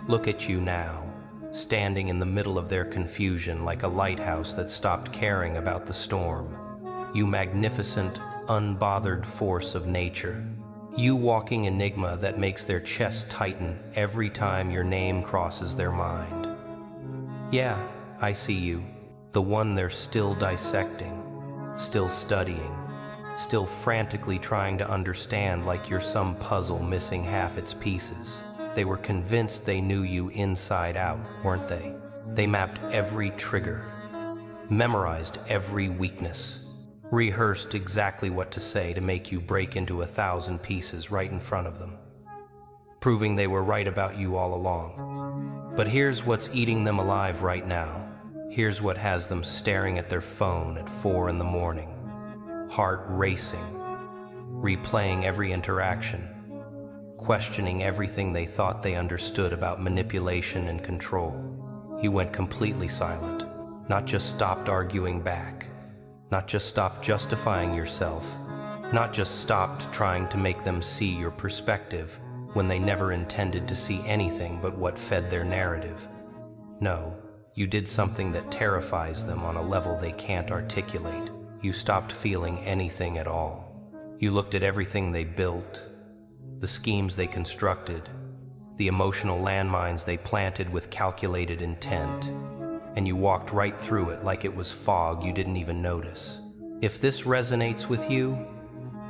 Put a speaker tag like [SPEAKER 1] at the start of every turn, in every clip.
[SPEAKER 1] Look at you now, standing in the middle of their confusion like a lighthouse that stopped caring about the storm. You magnificent, unbothered force of nature. You walking enigma that makes their chest tighten every time your name crosses their mind. Yeah, I see you, the one they're still dissecting, still studying, still frantically trying to understand like you're some puzzle missing half its pieces. They were convinced they knew you inside out, weren't they? They mapped every trigger, memorized every weakness, rehearsed exactly what to say to make you break into 1,000 pieces right in front of them, proving they were right about you all along. But here's what's eating them alive right now. Here's what has them staring at their phone at 4 in the morning, heart racing, replaying every interaction, questioning everything they thought they understood about manipulation and control. You went completely silent, not just stopped arguing back, not just stopped justifying yourself, not just stopped trying to make them see your perspective when they never intended to see anything but what fed their narrative. No, you did something that terrifies them on a level they can't articulate. You stopped feeling anything at all. You looked at everything they built, the schemes they constructed, the emotional landmines they planted with calculated intent, and you walked right through it like it was fog you didn't even notice. If this resonates with you,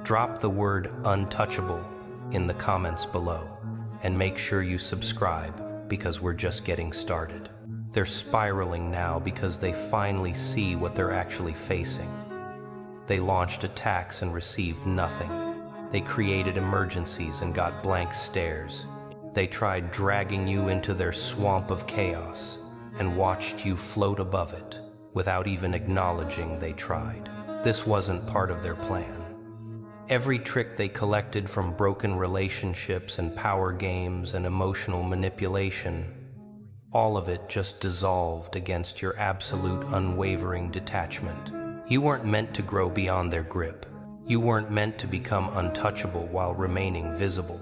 [SPEAKER 1] drop the word untouchable in the comments below, and make sure you subscribe because we're just getting started. They're spiraling now because they finally see what they're actually facing. They launched attacks and received nothing. They created emergencies and got blank stares. They tried dragging you into their swamp of chaos and watched you float above it without even acknowledging they tried. This wasn't part of their plan. Every trick they collected from broken relationships and power games and emotional manipulation, all of it just dissolved against your absolute unwavering detachment. You weren't meant to grow beyond their grip. You weren't meant to become untouchable while remaining visible.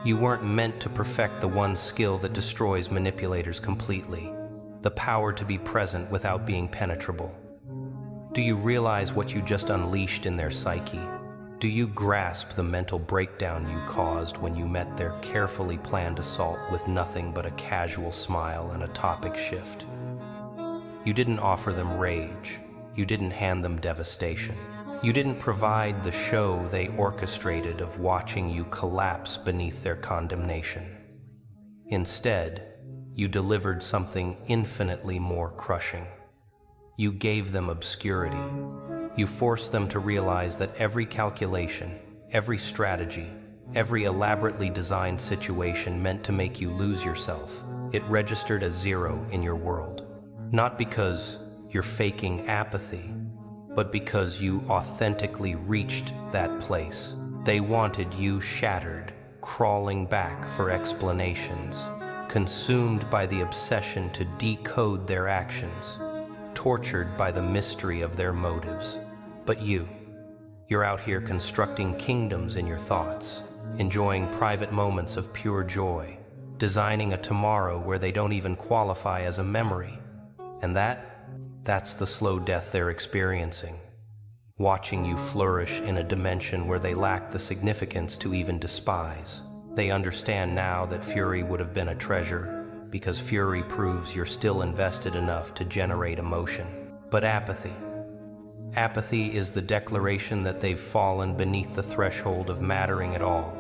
[SPEAKER 1] You weren't meant to perfect the one skill that destroys manipulators completely, the power to be present without being penetrable. Do you realize what you just unleashed in their psyche? Do you grasp the mental breakdown you caused when you met their carefully planned assault with nothing but a casual smile and a topic shift? You didn't offer them rage. You didn't hand them devastation. You didn't provide the show they orchestrated of watching you collapse beneath their condemnation. Instead, you delivered something infinitely more crushing. You gave them obscurity. You forced them to realize that every calculation, every strategy, every elaborately designed situation meant to make you lose yourself. It registered as 0 in your world. Not because you're faking apathy, but because you authentically reached that place. They wanted you shattered, crawling back for explanations, consumed by the obsession to decode their actions, tortured by the mystery of their motives. But you're out here constructing kingdoms in your thoughts, enjoying private moments of pure joy, designing a tomorrow where they don't even qualify as a memory. And that's the slow death they're experiencing, watching you flourish in a dimension where they lack the significance to even despise. They understand now that fury would have been a treasure, because fury proves you're still invested enough to generate emotion. But apathy is the declaration that they've fallen beneath the threshold of mattering at all.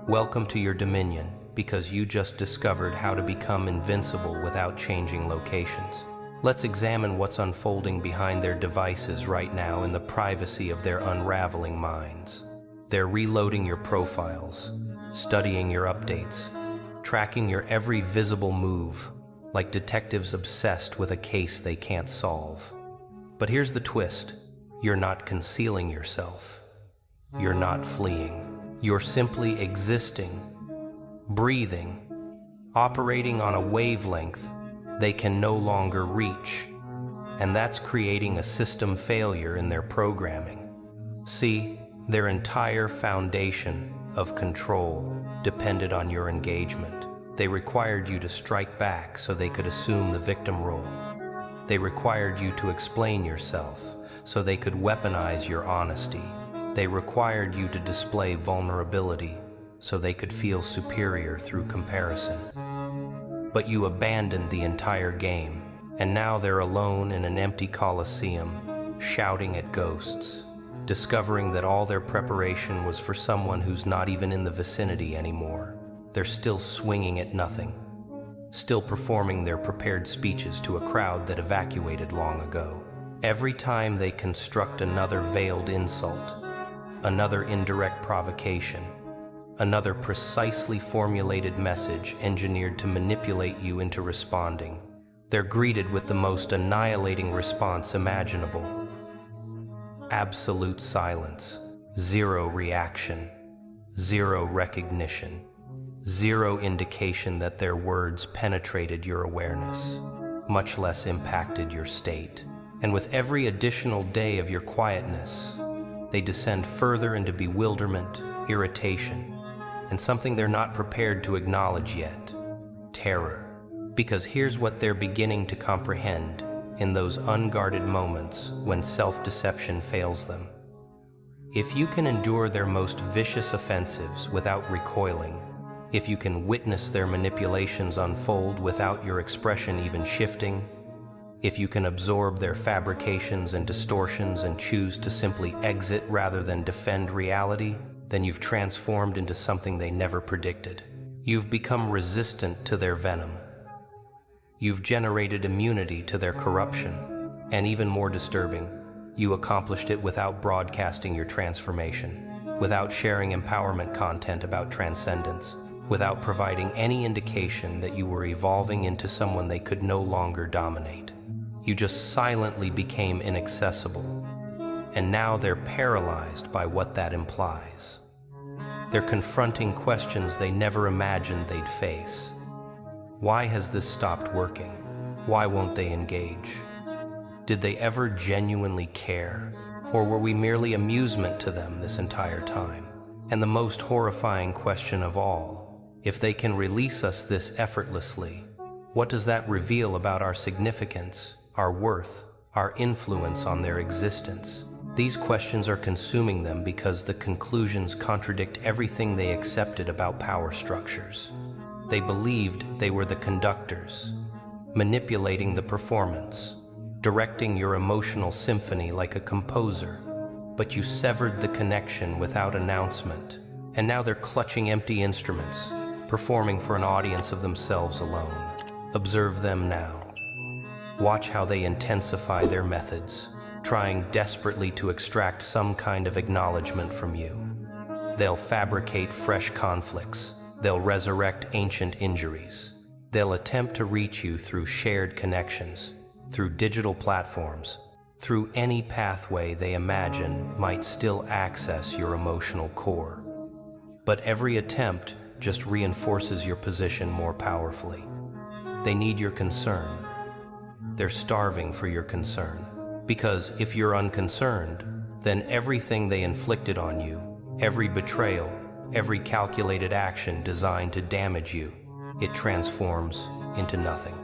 [SPEAKER 1] Welcome to your dominion, because you just discovered how to become invincible without changing locations. Let's examine what's unfolding behind their devices right now in the privacy of their unraveling minds. They're reloading your profiles, studying your updates, tracking your every visible move, like detectives obsessed with a case they can't solve. But here's the twist. You're not concealing yourself. You're not fleeing. You're simply existing, breathing, operating on a wavelength they can no longer reach. And that's creating a system failure in their programming. See, their entire foundation of control depended on your engagement. They required you to strike back so they could assume the victim role. They required you to explain yourself so they could weaponize your honesty. They required you to display vulnerability so they could feel superior through comparison. But you abandoned the entire game, and now they're alone in an empty coliseum, shouting at ghosts, discovering that all their preparation was for someone who's not even in the vicinity anymore. They're still swinging at nothing, still performing their prepared speeches to a crowd that evacuated long ago. Every time they construct another veiled insult, another indirect provocation, another precisely formulated message engineered to manipulate you into responding, they're greeted with the most annihilating response imaginable. Absolute silence, zero reaction, zero recognition, zero indication that their words penetrated your awareness, much less impacted your state. And with every additional day of your quietness, they descend further into bewilderment, irritation, and something they're not prepared to acknowledge yet: terror. Because here's what they're beginning to comprehend in those unguarded moments when self-deception fails them. If you can endure their most vicious offensives without recoiling, if you can witness their manipulations unfold without your expression even shifting, if you can absorb their fabrications and distortions and choose to simply exit rather than defend reality, then you've transformed into something they never predicted. You've become resistant to their venom. You've generated immunity to their corruption. And even more disturbing, you accomplished it without broadcasting your transformation, without sharing empowerment content about transcendence, without providing any indication that you were evolving into someone they could no longer dominate. You just silently became inaccessible, and now they're paralyzed by what that implies. They're confronting questions they never imagined they'd face. Why has this stopped working? Why won't they engage? Did they ever genuinely care? Or were we merely amusement to them this entire time? And the most horrifying question of all, if they can release us this effortlessly, what does that reveal about our significance, our worth, our influence on their existence? These questions are consuming them because the conclusions contradict everything they accepted about power structures. They believed they were the conductors, manipulating the performance, directing your emotional symphony like a composer, but you severed the connection without announcement, and now they're clutching empty instruments, performing for an audience of themselves alone. Observe them now. Watch how they intensify their methods, trying desperately to extract some kind of acknowledgement from you. They'll fabricate fresh conflicts. They'll resurrect ancient injuries. They'll attempt to reach you through shared connections, through digital platforms, through any pathway they imagine might still access your emotional core. But every attempt just reinforces your position more powerfully. They need your concern. They're starving for your concern. Because if you're unconcerned, then everything they inflicted on you, every betrayal, every calculated action designed to damage you, it transforms into nothing.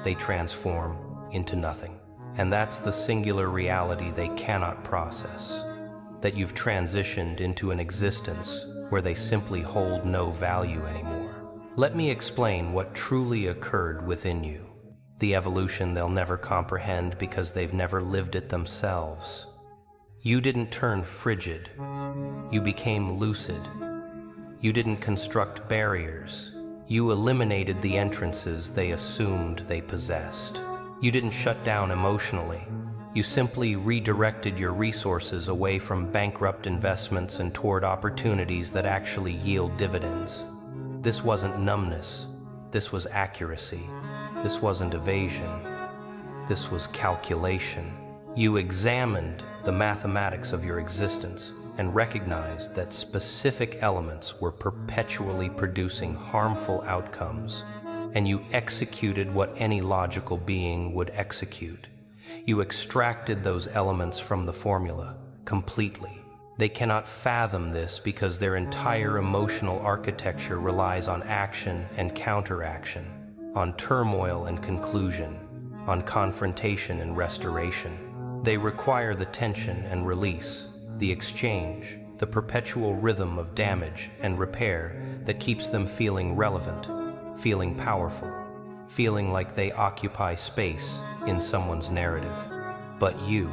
[SPEAKER 1] They transform into nothing. And that's the singular reality they cannot process. That you've transitioned into an existence where they simply hold no value anymore. Let me explain what truly occurred within you. The evolution they'll never comprehend because they've never lived it themselves. You didn't turn frigid. You became lucid. You didn't construct barriers. You eliminated the entrances they assumed they possessed. You didn't shut down emotionally. You simply redirected your resources away from bankrupt investments and toward opportunities that actually yield dividends. This wasn't numbness. This was accuracy. This wasn't evasion. This was calculation. You examined the mathematics of your existence and recognized that specific elements were perpetually producing harmful outcomes, and you executed what any logical being would execute. You extracted those elements from the formula completely. They cannot fathom this because their entire emotional architecture relies on action and counteraction, on turmoil and conclusion, on confrontation and restoration. They require the tension and release, the exchange, the perpetual rhythm of damage and repair that keeps them feeling relevant, feeling powerful, feeling like they occupy space in someone's narrative. But you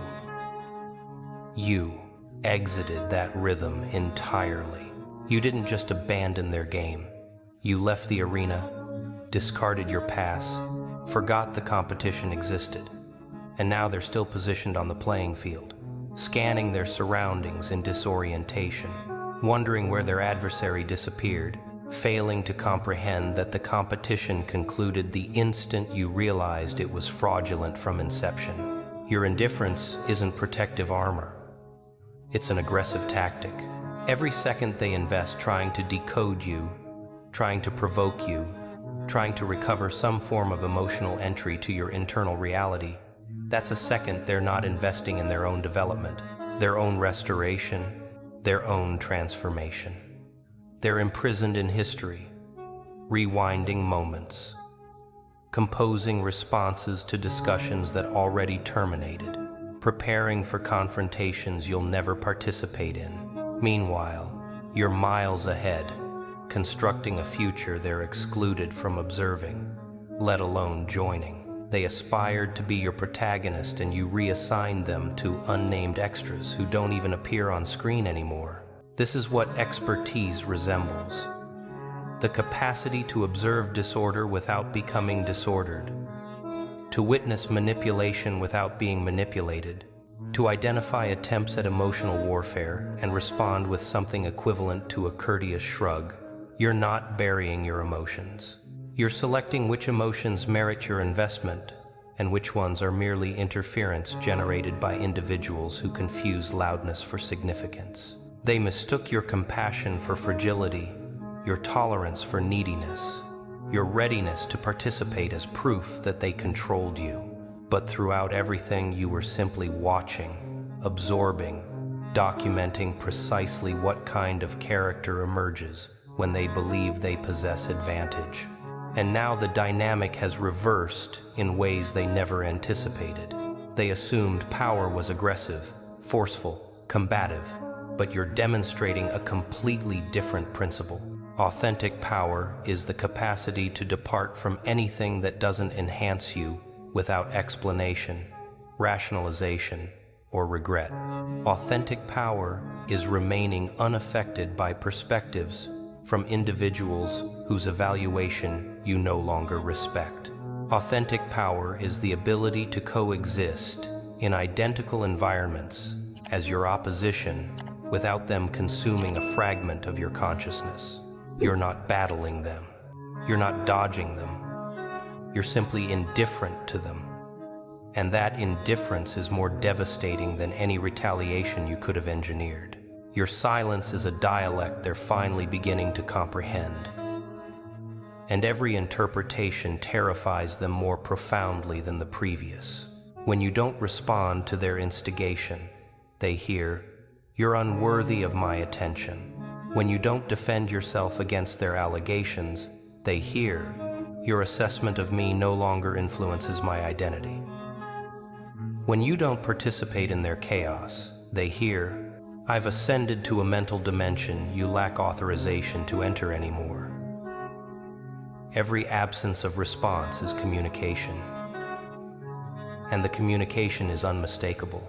[SPEAKER 1] exited that rhythm entirely. You didn't just abandon their game. You left the arena, discarded your pass, forgot the competition existed, and now they're still positioned on the playing field, scanning their surroundings in disorientation, wondering where their adversary disappeared, failing to comprehend that the competition concluded the instant you realized it was fraudulent from inception. Your indifference isn't protective armor. It's an aggressive tactic. Every second they invest trying to decode you, trying to provoke you, trying to recover some form of emotional entry to your internal reality, that's a second they're not investing in their own development, their own restoration, their own transformation. They're imprisoned in history, rewinding moments, composing responses to discussions that already terminated, preparing for confrontations you'll never participate in. Meanwhile, you're miles ahead, constructing a future they're excluded from observing, let alone joining. They aspired to be your protagonist and you reassigned them to unnamed extras who don't even appear on screen anymore. This is what expertise resembles: the capacity to observe disorder without becoming disordered, to witness manipulation without being manipulated, to identify attempts at emotional warfare and respond with something equivalent to a courteous shrug. You're not burying your emotions. You're selecting which emotions merit your investment and which ones are merely interference generated by individuals who confuse loudness for significance. They mistook your compassion for fragility, your tolerance for neediness, your readiness to participate as proof that they controlled you. But throughout everything, you were simply watching, absorbing, documenting precisely what kind of character emerges when they believe they possess advantage. And now the dynamic has reversed in ways they never anticipated. They assumed power was aggressive, forceful, combative, but you're demonstrating a completely different principle. Authentic power is the capacity to depart from anything that doesn't enhance you without explanation, rationalization, or regret. Authentic power is remaining unaffected by perspectives from individuals whose evaluation you no longer respect. Authentic power is the ability to coexist in identical environments as your opposition without them consuming a fragment of your consciousness. You're not battling them. You're not dodging them. You're simply indifferent to them. And that indifference is more devastating than any retaliation you could have engineered. Your silence is a dialect they're finally beginning to comprehend. And every interpretation terrifies them more profoundly than the previous. When you don't respond to their instigation, they hear, "You're unworthy of my attention." When you don't defend yourself against their allegations, they hear, "Your assessment of me no longer influences my identity." When you don't participate in their chaos, they hear, "I've ascended to a mental dimension you lack authorization to enter anymore." Every absence of response is communication, and the communication is unmistakable.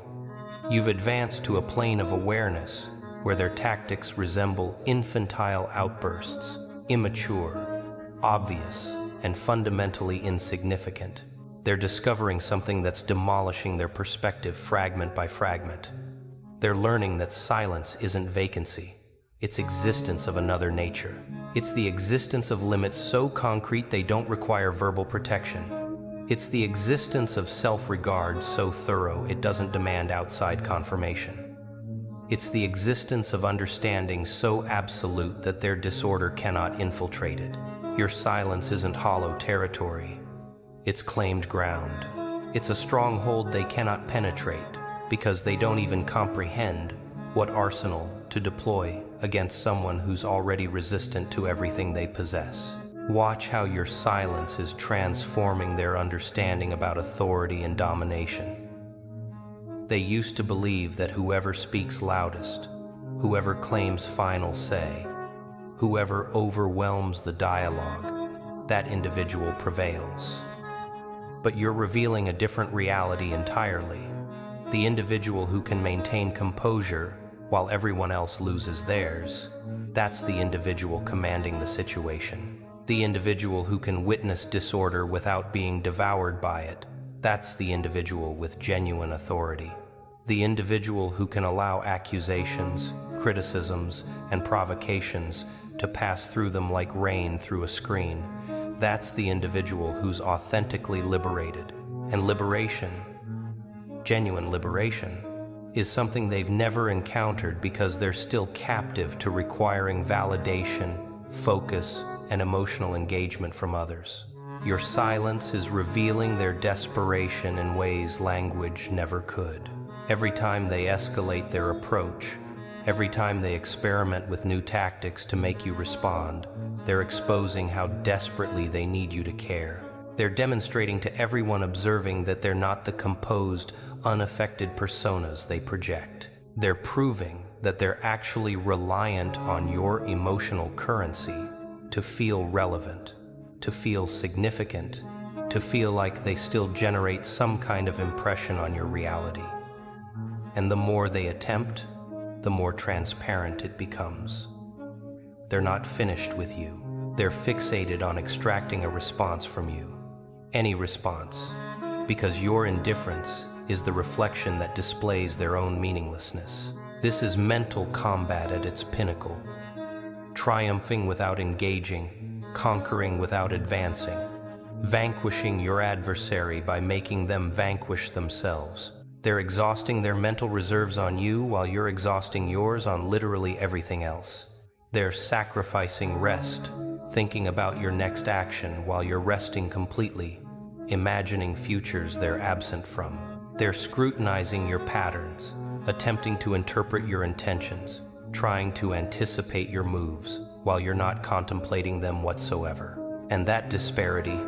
[SPEAKER 1] You've advanced to a plane of awareness where their tactics resemble infantile outbursts, immature, obvious, and fundamentally insignificant. They're discovering something that's demolishing their perspective fragment by fragment. They're learning that silence isn't vacancy, it's existence of another nature. It's the existence of limits so concrete they don't require verbal protection. It's the existence of self-regard so thorough it doesn't demand outside confirmation. It's the existence of understanding so absolute that their disorder cannot infiltrate it. Your silence isn't hollow territory. It's claimed ground. It's a stronghold they cannot penetrate because they don't even comprehend What arsenal to deploy against someone who's already resistant to everything they possess? Watch how your silence is transforming their understanding about authority and domination. They used to believe that whoever speaks loudest, whoever claims final say, whoever overwhelms the dialogue, that individual prevails. But you're revealing a different reality entirely. The individual who can maintain composure while everyone else loses theirs, that's the individual commanding the situation. The individual who can witness disorder without being devoured by it, that's the individual with genuine authority. The individual who can allow accusations, criticisms, and provocations to pass through them like rain through a screen, that's the individual who's authentically liberated. And liberation, genuine liberation, is something they've never encountered because they're still captive to requiring validation, focus, and emotional engagement from others. Your silence is revealing their desperation in ways language never could. Every time they escalate their approach, every time they experiment with new tactics to make you respond, they're exposing how desperately they need you to care. They're demonstrating to everyone observing that they're not the composed, unaffected personas they project. They're proving that they're actually reliant on your emotional currency to feel relevant, to feel significant, to feel like they still generate some kind of impression on your reality. And the more they attempt, the more transparent it becomes. They're not finished with you. They're fixated on extracting a response from you. Any response, because your indifference is the reflection that displays their own meaninglessness. This is mental combat at its pinnacle. Triumphing without engaging, conquering without advancing, vanquishing your adversary by making them vanquish themselves. They're exhausting their mental reserves on you while you're exhausting yours on literally everything else. They're sacrificing rest, thinking about your next action while you're resting completely, imagining futures they're absent from. They're scrutinizing your patterns, attempting to interpret your intentions, trying to anticipate your moves while you're not contemplating them whatsoever. And that disparity,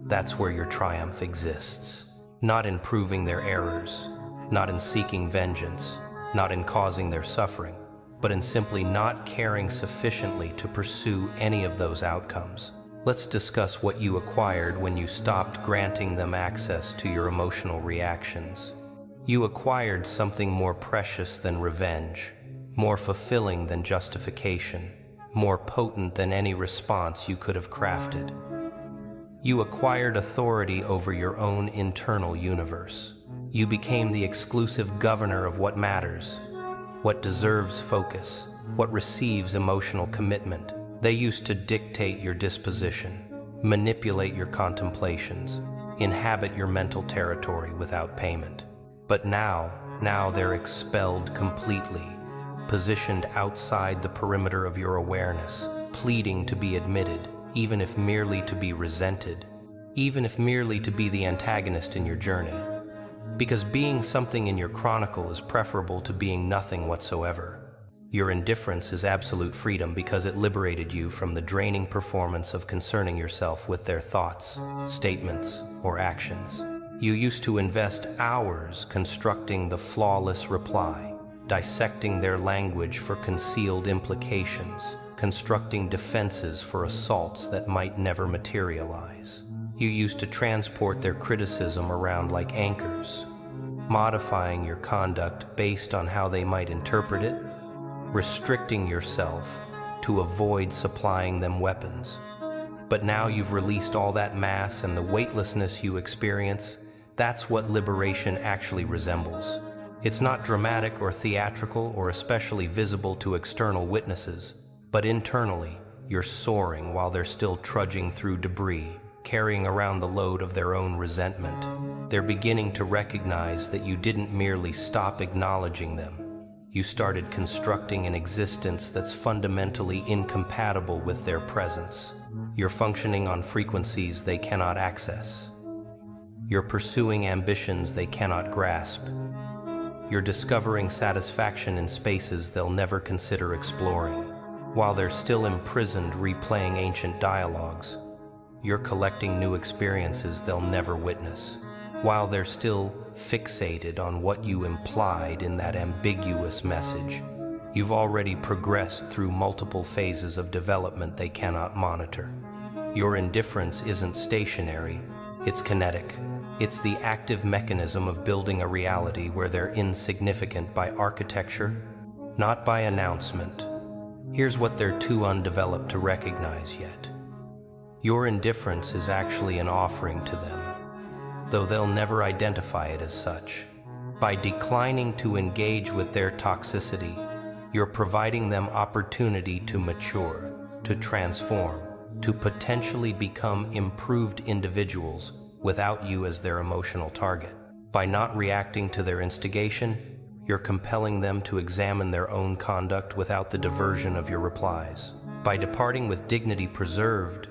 [SPEAKER 1] that's where your triumph exists. Not in proving their errors, not in seeking vengeance, not in causing their suffering, but in simply not caring sufficiently to pursue any of those outcomes. Let's discuss what you acquired when you stopped granting them access to your emotional reactions. You acquired something more precious than revenge, more fulfilling than justification, more potent than any response you could have crafted. You acquired authority over your own internal universe. You became the exclusive governor of what matters, what deserves focus, what receives emotional commitment. They used to dictate your disposition, manipulate your contemplations, inhabit your mental territory without payment. But now they're expelled completely, positioned outside the perimeter of your awareness, pleading to be admitted, even if merely to be resented, even if merely to be the antagonist in your journey. Because being something in your chronicle is preferable to being nothing whatsoever. Your indifference is absolute freedom because it liberated you from the draining performance of concerning yourself with their thoughts, statements, or actions. You used to invest hours constructing the flawless reply, dissecting their language for concealed implications, constructing defenses for assaults that might never materialize. You used to transport their criticism around like anchors, modifying your conduct based on how they might interpret it, restricting yourself to avoid supplying them weapons. But now you've released all that mass, and the weightlessness you experience, that's what liberation actually resembles. It's not dramatic or theatrical or especially visible to external witnesses, but internally, you're soaring while they're still trudging through debris, carrying around the load of their own resentment. They're beginning to recognize that you didn't merely stop acknowledging them. You started constructing an existence that's fundamentally incompatible with their presence. You're functioning on frequencies they cannot access. You're pursuing ambitions they cannot grasp. You're discovering satisfaction in spaces they'll never consider exploring. While they're still imprisoned replaying ancient dialogues, you're collecting new experiences they'll never witness. While they're still fixated on what you implied in that ambiguous message, you've already progressed through multiple phases of development they cannot monitor. Your indifference isn't stationary, it's kinetic. It's the active mechanism of building a reality where they're insignificant by architecture, not by announcement. Here's what they're too undeveloped to recognize yet. Your indifference is actually an offering to them, though they'll never identify it as such. By declining to engage with their toxicity, you're providing them opportunity to mature, to transform, to potentially become improved individuals without you as their emotional target. By not reacting to their instigation, you're compelling them to examine their own conduct without the diversion of your replies. By departing with dignity preserved,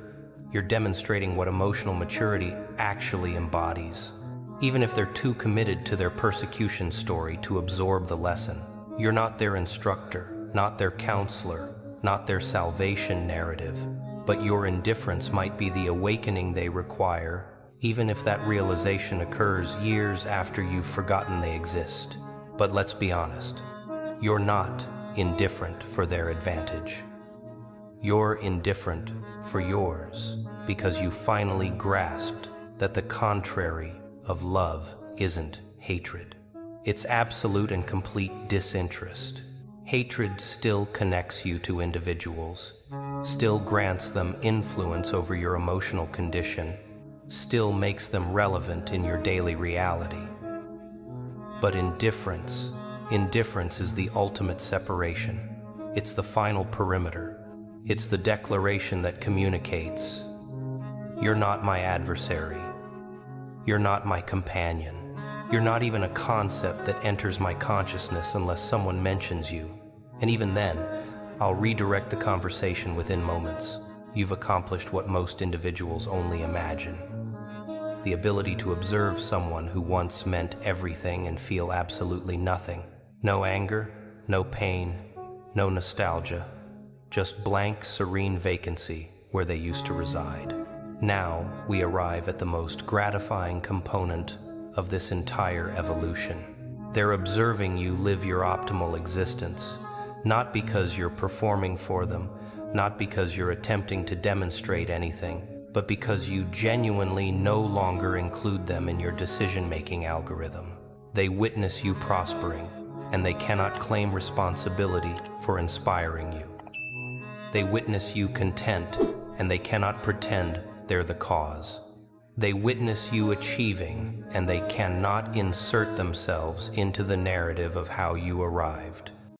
[SPEAKER 1] you're demonstrating what emotional maturity actually embodies. Even if they're too committed to their persecution story to absorb the lesson, you're not their instructor, not their counselor, not their salvation narrative, but your indifference might be the awakening they require, even if that realization occurs years after you've forgotten they exist. But let's be honest, you're not indifferent for their advantage. You're indifferent for yours because you finally grasped that the contrary of love isn't hatred. It's absolute and complete disinterest. Hatred still connects you to individuals, still grants them influence over your emotional condition, still makes them relevant in your daily reality. But indifference is the ultimate separation. It's the final perimeter. It's the declaration that communicates, you're not my adversary. You're not my companion. You're not even a concept that enters my consciousness unless someone mentions you. And even then, I'll redirect the conversation within moments. You've accomplished what most individuals only imagine. The ability to observe someone who once meant everything and feel absolutely nothing. No anger, no pain, no nostalgia, just blank, serene vacancy where they used to reside. Now we arrive at the most gratifying component of this entire evolution. They're observing you live your optimal existence, not because you're performing for them, not because you're attempting to demonstrate anything, but because you genuinely no longer include them in your decision-making algorithm. They witness you prospering, and they cannot claim responsibility for inspiring you. They witness you content, and they cannot pretend they're the cause. They witness you achieving, and they cannot insert themselves into the narrative of how you arrived.